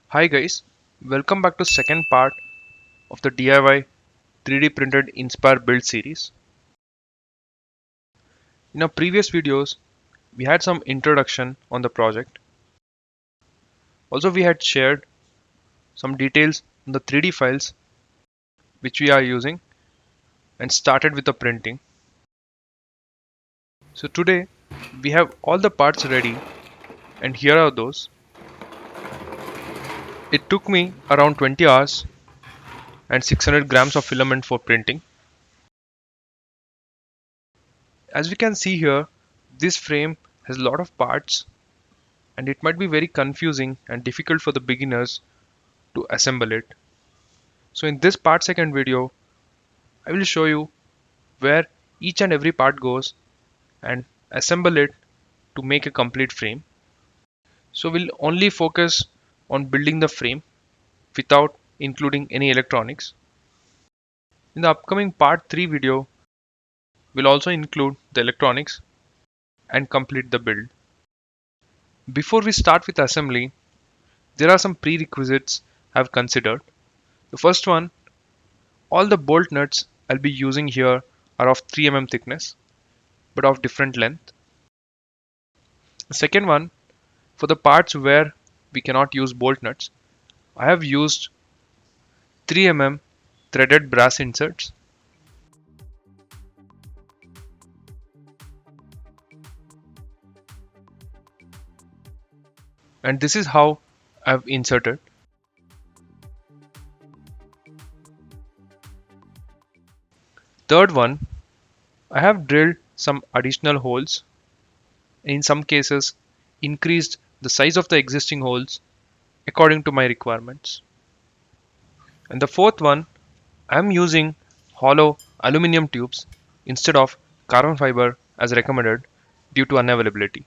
Hi guys, welcome back to second part of the DIY 3D printed Inspire build series. In our previous videos, we had some introduction on the project. Also, we had shared some details on the 3D files which we are using and started with the printing. So today, we have all the parts ready and here are those. It took me around 20 hours and 600 grams of filament for printing. As we can see here, this frame has a lot of parts and it might be very confusing and difficult for the beginners to assemble it. So in this part second video, I will show you where each and every part goes and assemble it to make a complete frame. So we'll only focus on building the frame without including any electronics. In the upcoming part 3 video, we'll also include the electronics and complete the build. Before we start with assembly, there are some prerequisites I've considered. The first one, all the bolt nuts I'll be using here are of 3 mm thickness but of different length. The second one, for the parts where we cannot use bolt nuts, I have used 3 mm threaded brass inserts. And this is how I've inserted. Third one, I have drilled some additional holes. In some cases, increased the size of the existing holes according to my requirements. And the fourth one, I am using hollow aluminum tubes instead of carbon fiber as recommended due to unavailability.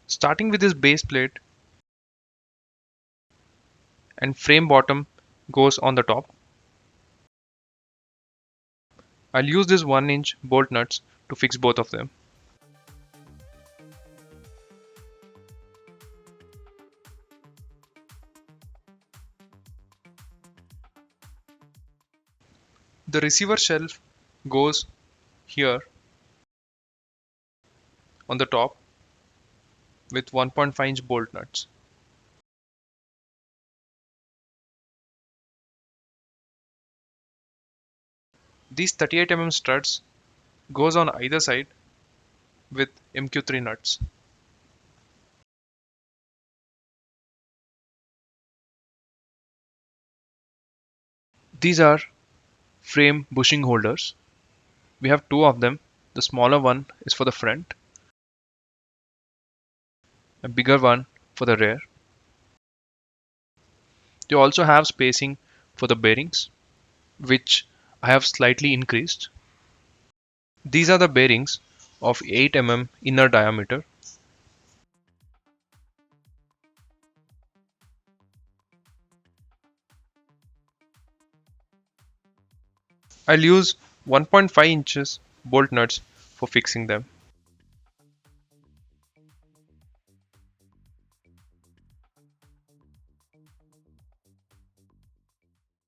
Starting with this base plate and frame bottom goes on the top. I'll use this 1-inch bolt nuts to fix both of them. The receiver shelf goes here on the top with 1.5-inch bolt nuts. These 38 mm struts goes on either side with MQ3 nuts. These are frame bushing holders. We have two of them. The smaller one is for the front, a bigger one for the rear. They also have spacing for the bearings, which I have slightly increased. These are the bearings of 8 mm inner diameter. I'll use 1.5 inches bolt nuts for fixing them.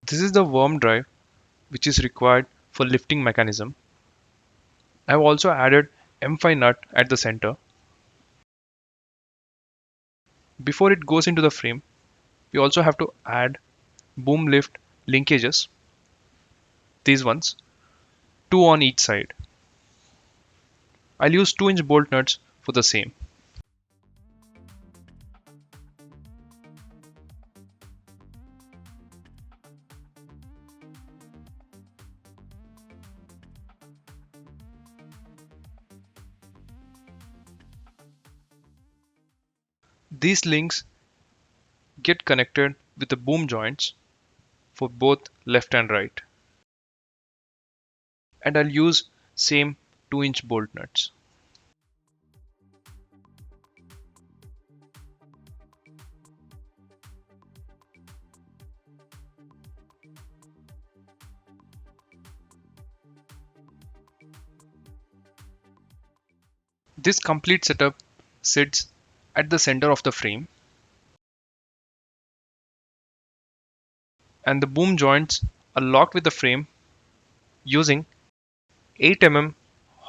This is the worm drive which is required for lifting mechanism. I have also added M5 nut at the center. Before it goes into the frame, we also have to add boom lift linkages, these ones, two on each side. I'll use 2-inch bolt nuts for the same. These links get connected with the boom joints for both left and right. And I'll use same 2-inch bolt nuts. This complete setup sits at the center of the frame, and the boom joints are locked with the frame using 8 mm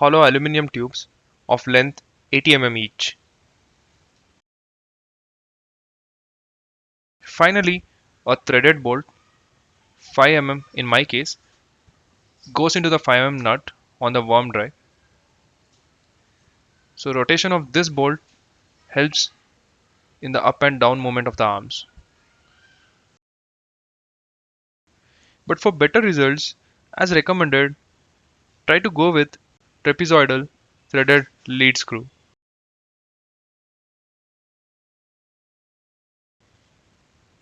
hollow aluminum tubes of length 80 mm each. Finally, a threaded bolt, 5 mm in my case, goes into the 5 mm nut on the worm drive. So rotation of this bolt helps in the up and down movement of the arms. But for better results, as recommended, try to go with trapezoidal threaded lead screw.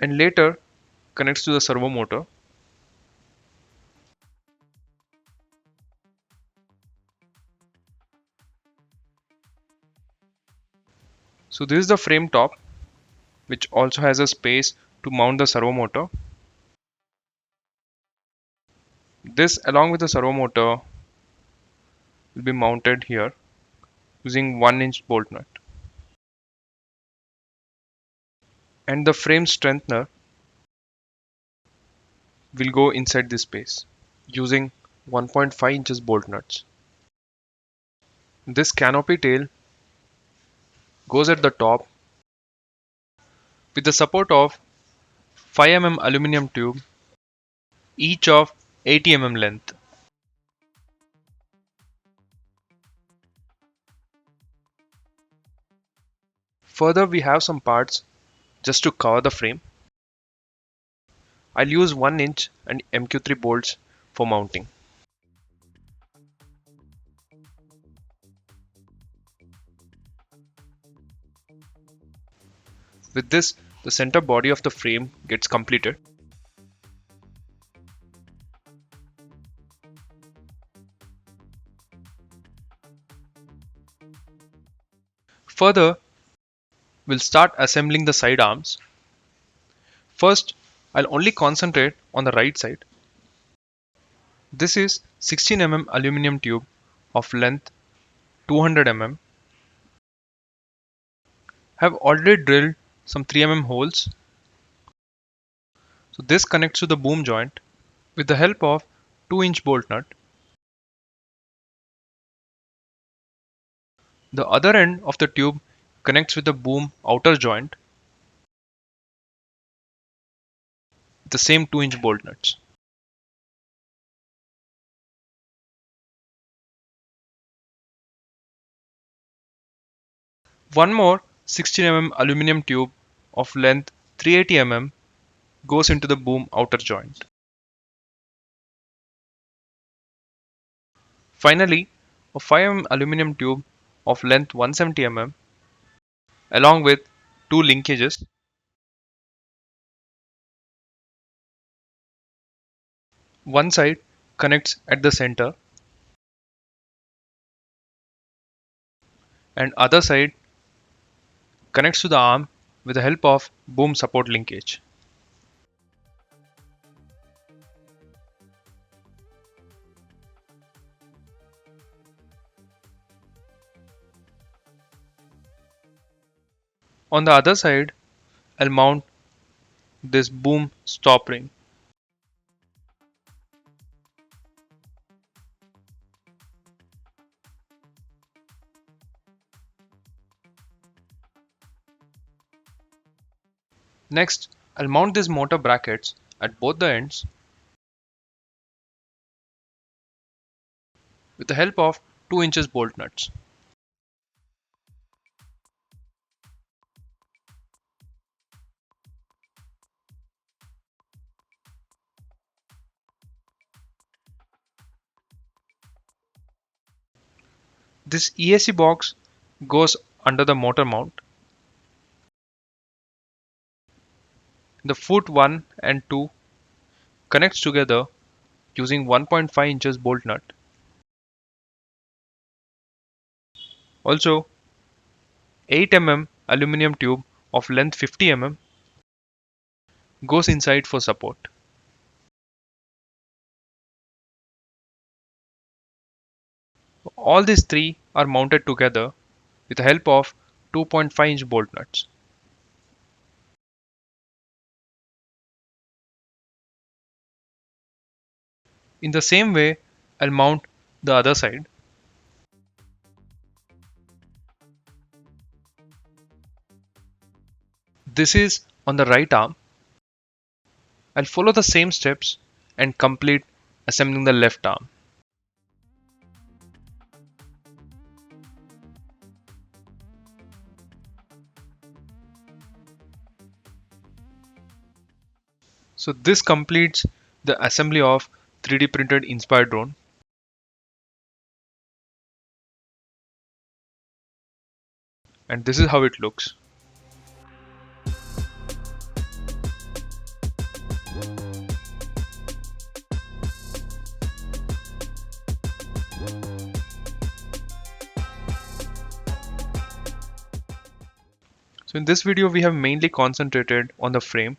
And later connects to the servo motor. So this is the frame top, which also has a space to mount the servo motor. This along with the servo motor will be mounted here using 1-inch bolt nut. And the frame strengthener will go inside this space using 1.5 inches bolt nuts. This canopy tail goes at the top with the support of 5 mm aluminum tube, each of 80 mm length. Further, we have some parts just to cover the frame. I'll use 1 inch and MQ3 bolts for mounting. With this, the center body of the frame gets completed. Further, we'll start assembling the side arms. First, I'll only concentrate on the right side. This is 16 mm aluminum tube of length 200 mm. Have already drilled some 3 mm holes. So this connects to the boom joint with the help of 2-inch bolt nut. The other end of the tube connects with the boom outer joint with the same 2-inch bolt nuts. One more 16 mm aluminum tube of length 380 mm goes into the boom outer joint. Finally, a 5 mm aluminum tube of length 170 mm along with two linkages. One side connects at the center and other side connects to the arm with the help of boom support linkage. On the other side, I'll mount this boom stop ring. Next, I'll mount these motor brackets at both the ends with the help of 2 inches bolt nuts. This ESC box goes under the motor mount. The foot 1 and 2 connects together using 1.5 inches bolt nut. Also, 8 mm aluminum tube of length 50 mm goes inside for support. All these three are mounted together with the help of 2.5-inch bolt nuts. In the same way, I'll mount the other side. This is on the right arm. I'll follow the same steps and complete assembling the left arm. So this completes the assembly of 3D printed Inspire drone. And this is how it looks. So in this video we have mainly concentrated on the frame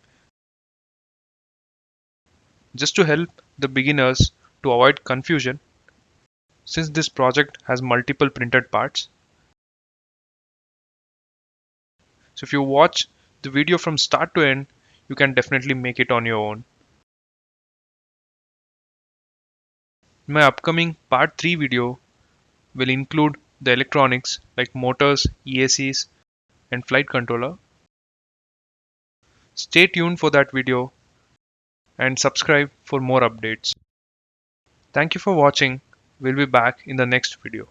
just to help the beginners to avoid confusion since this project has multiple printed parts. So if you watch the video from start to end, you can definitely make it on your own. My upcoming part 3 video will include the electronics like motors, EACs and flight controller. Stay tuned for that video and subscribe for more updates. Thank you for watching. We'll be back in the next video.